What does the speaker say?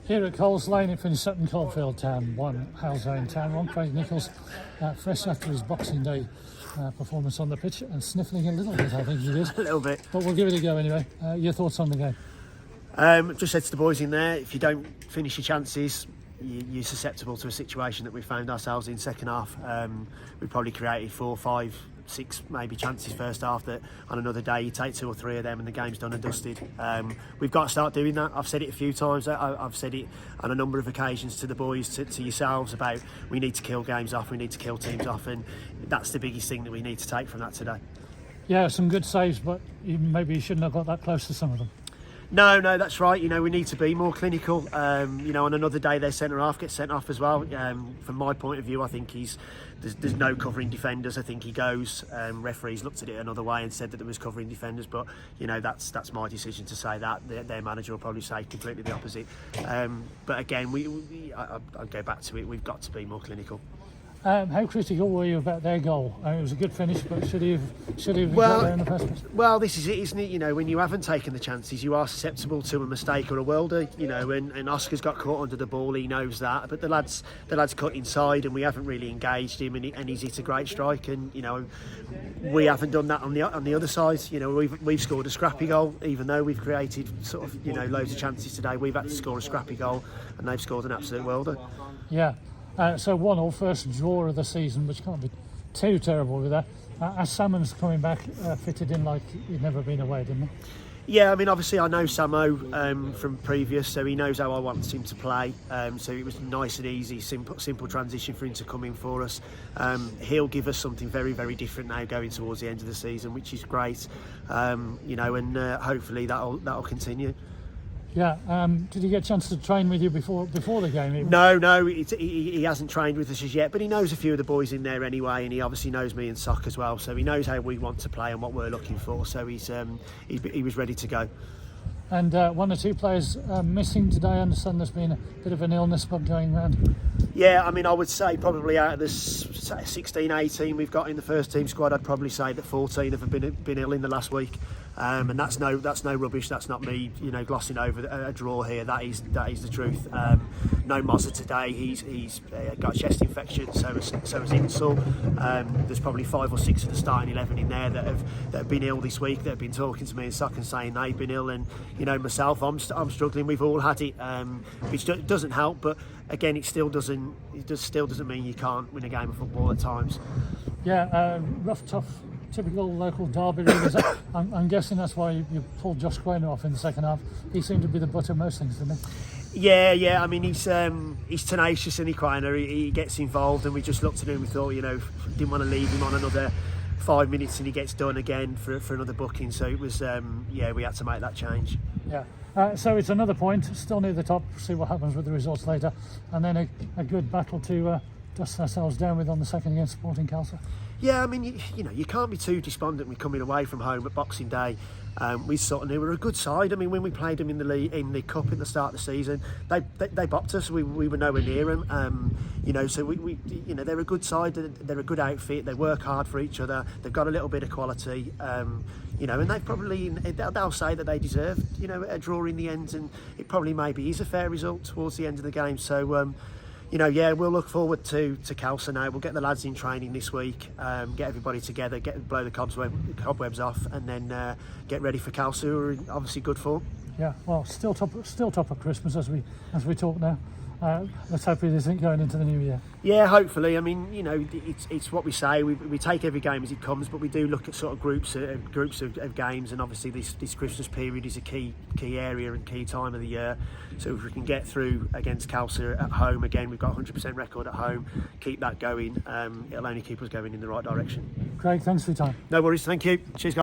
Here at Coles Lane, it finished Sutton Coldfield Town 1, Halzane Town 1. Craig Nicholls, fresh after his Boxing Day performance on the pitch and sniffling a little bit, I think he did. A little bit. But we'll give it a go anyway. Your thoughts on the game? Just said to the boys in there, if you don't finish your chances, you're susceptible to a situation that we found ourselves in second half. We probably created 4, 5, 6 maybe chances first half that on another day you take 2 or 3 of them and the game's done and dusted. We've got to start doing that. I've said it a few times. I've said it on a number of occasions to the boys, to yourselves, about we need to kill games off, we need to kill teams off, and that's the biggest thing that we need to take from that today. Yeah, some good saves, but maybe you shouldn't have got that close to some of them. No, that's right. We need to be more clinical. On another day, their centre half gets sent off as well. From my point of view, I think there's no covering defenders. I think he goes. Referees looked at it another way and said that there was covering defenders, but that's my decision to say that. Their manager will probably say completely the opposite. But again, I'll go back to it. We've got to be more clinical. How critical were you about their goal? It was a good finish, but should he have got there in the first place? Well, this is it, isn't it? When you haven't taken the chances, you are susceptible to a mistake or a worldie. And Oscar's got caught under the ball. He knows that, but the lad's cut inside, and we haven't really engaged him, and he's hit a great strike. And we haven't done that on the other side. We've scored a scrappy goal, even though we've created loads of chances today. We've had to score a scrappy goal, and they've scored an absolute worlder. Yeah. So 1-1, first draw of the season, which can't be too terrible with that. As Salmon's coming back, fitted in like he'd never been away, didn't he? Yeah, obviously I know Samo from previous, so he knows how I want him to play. So it was nice and easy, simple transition for him to come in for us. He'll give us something very, very different now going towards the end of the season, which is great. And hopefully that'll continue. Yeah, did he get a chance to train with you before the game? Even? No, he hasn't trained with us as yet, but he knows a few of the boys in there anyway, and he obviously knows me and Sock as well, so he knows how we want to play and what we're looking for, so he was ready to go. And 1 or 2 players missing today. I understand there's been a bit of an illness bug going around. Yeah, I would say probably out of the 16, 18 we've got in the first team squad, I'd probably say that 14 have been ill in the last week. And that's no rubbish. That's not me, glossing over a draw here. That is the truth. No Mozza today. He's got a chest infection. So has Insel. There's probably 5 or 6 of the starting 11 in there that have been ill this week. That have been talking to me and Sutton saying they've been ill. And myself, I'm struggling. We've all had it, which doesn't help. But again, it still doesn't mean you can't win a game of football at times. Yeah, rough, tough. Typical local derby, really. I'm guessing that's why you pulled Josh Quainer off in the second half. He seemed to be the butt of most things, didn't he? Yeah. He's tenacious, and he gets involved, and we just looked at him and we thought, didn't want to leave him on another 5 minutes, and he gets done again for another booking. So it was, we had to make that change. Yeah. So it's another point, still near the top. See what happens with the results later, and then a good battle to dust ourselves down with on the second against Sporting Calcer. Yeah, you can't be too despondent with coming away from home at Boxing Day with Sutton, who were a good side. When we played them in the cup at the start of the season, they bopped us. We were nowhere near them. So we they're a good side. They're a good outfit. They work hard for each other. They've got a little bit of quality. And they'll say that they deserve a draw in the end, and it probably maybe is a fair result towards the end of the game. So. We'll look forward to Calcer now. We'll get the lads in training this week, get everybody together, blow the cobwebs off, and then get ready for Calcer, who are obviously good form. Yeah, well, still top of Christmas as we talk now. Let's hope it isn't going into the new year. Yeah, hopefully. It's what we say. We take every game as it comes, but we do look at sort of groups of games, and obviously this Christmas period is a key area and key time of the year. So if we can get through against Calcer at home again, we've got 100% record at home. Keep that going. It'll only keep us going in the right direction. Craig, thanks for your time. No worries. Thank you. Cheers, guys.